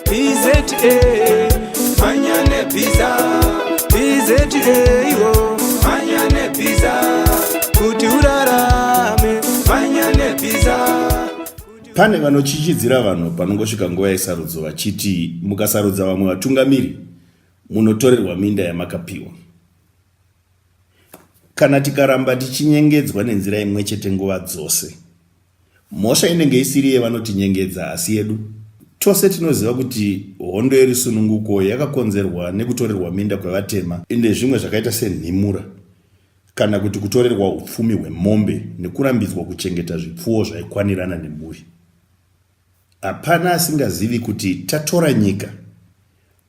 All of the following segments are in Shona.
PZA manyane pizza PZA iwo manyane pizza kuti urarame manyane pizza. Pane vanochichidzira vanhu panongosvika nguva yesarudzo vachiti mukasarudza vamwe vatungamiri munotorerwa minda yamakapiwa. Kana tikaramba tichinyengedzwa nenzira imwe chete nguva dzose, mhosva inenge isiri yevanotinyengedza asi yedu. Tose tinoziva kuti hondo yerisununguko yakakonzerwa nekutorerwa minda kwevatema ende zvimwe zvakaita senhimura, kana kuti kutorerwa upfumi hwemombe nekurambidzwa kuchengeta zvipfuwo zvaikwanirana nemhuri. Hapana asingazivi kuti tatora nyika.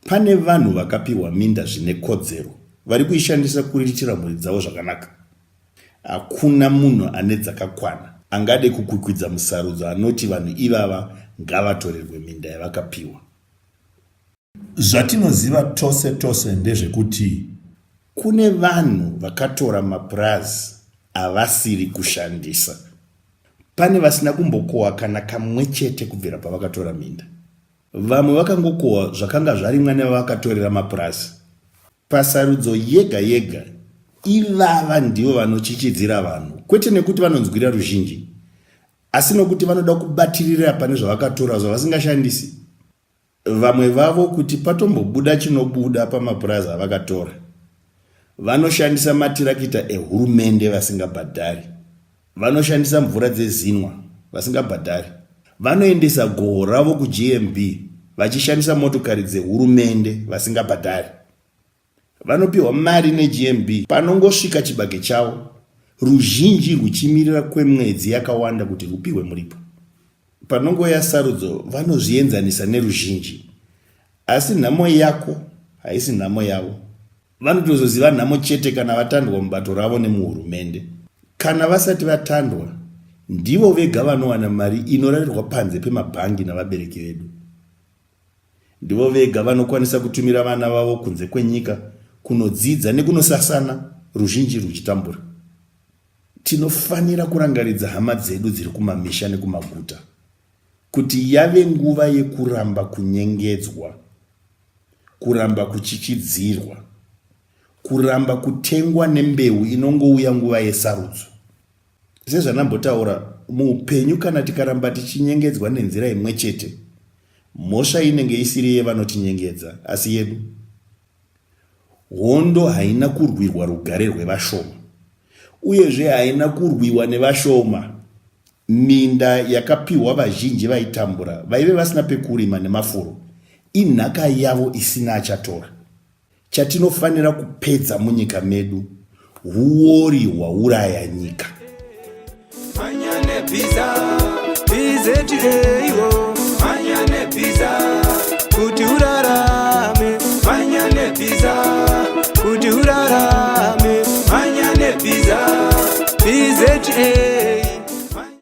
Pane vanhu vakapiwa minda zvine kodzero vari kuishandisa kuriritira mhuri dzavo zvakanaka. Hakuna munhu ane dzakakwana angade kukwikwidza musarudzo anoti vanhu ivava ngavatorerwe minda yavakapiwa. Zvatinoziva tose ndezvekuti kune vanhu vakatora mapurazi avasiri kushandisa. Pane vasina kumbokohwa kana kamwe chete kubvira pavakatora minda. Vamwe vakangokohwa zvakanga zvarimwa nevakatorera mapurazi. Pasarudzo yega yega, ivava ndivo vanochichidzira vanhu, kwete nekuti vanonzwira ruzhinji, asi nokuti vanoda kubatirira pane zvavakatora zvavasingashandisi. Vamwe vavo kuti patombobuda chinobuda pamapurazi avakatora, vanoshandisa matirakita ehurumende vasingabhadhari. Vanoshandisa mvura dzezinwa vasingabhadhari. Vanoendesa goho ravo kuGMB vachishandisa motokari dzehurumende vasingabhadhari. Vanopiwa mari neGMB panongosvika chibage chavo, ruzhinji ruchimirira kwemwedzi yakawanda kuti rupiwe muripo. Panongoya sarudzo vanozvienzanisa neruzhinji, asi nhamo yako haisi nhamo yavo. Vanotozoziva nhamo chete kana vatandwa mubato ravo nemuhurumende. Kana vasati vatandwa, ndivo vega vanowana mari inorarirwa panze pemabhangi navabereki vedu. Ndivo vega vanokwanisa kutumira vana vavo kunze kwenyika kunodzidza nekunosasana, ruzhinji ruchitambura. Tinofanira kurangaridza hama dzedu dziri kumamisha nekumaguta kuti yave nguva yekuramba kunyengedzwa, kuramba kuchichidzirwa, kuramba kutengwa nembeu inongouya nguva yesarudzo. Sezvanambotaura, muupenyu kana tikaramba tichinyengedzwa nenzira imwe chete, mhosva inenge isiri yevanotinyengedza asi yedu. Hondo haina kurwirwa rugare rwevashoma, uyezve haina kurwiwa nevashoma. Minda yakapiwa vazhinji vaitambura, vaive vasina pekurima nemafuro, inhaka yavo isina achatora. Chatinofanira kupedza munyika medu huori hwauraya nyika. Manyane pizza PZA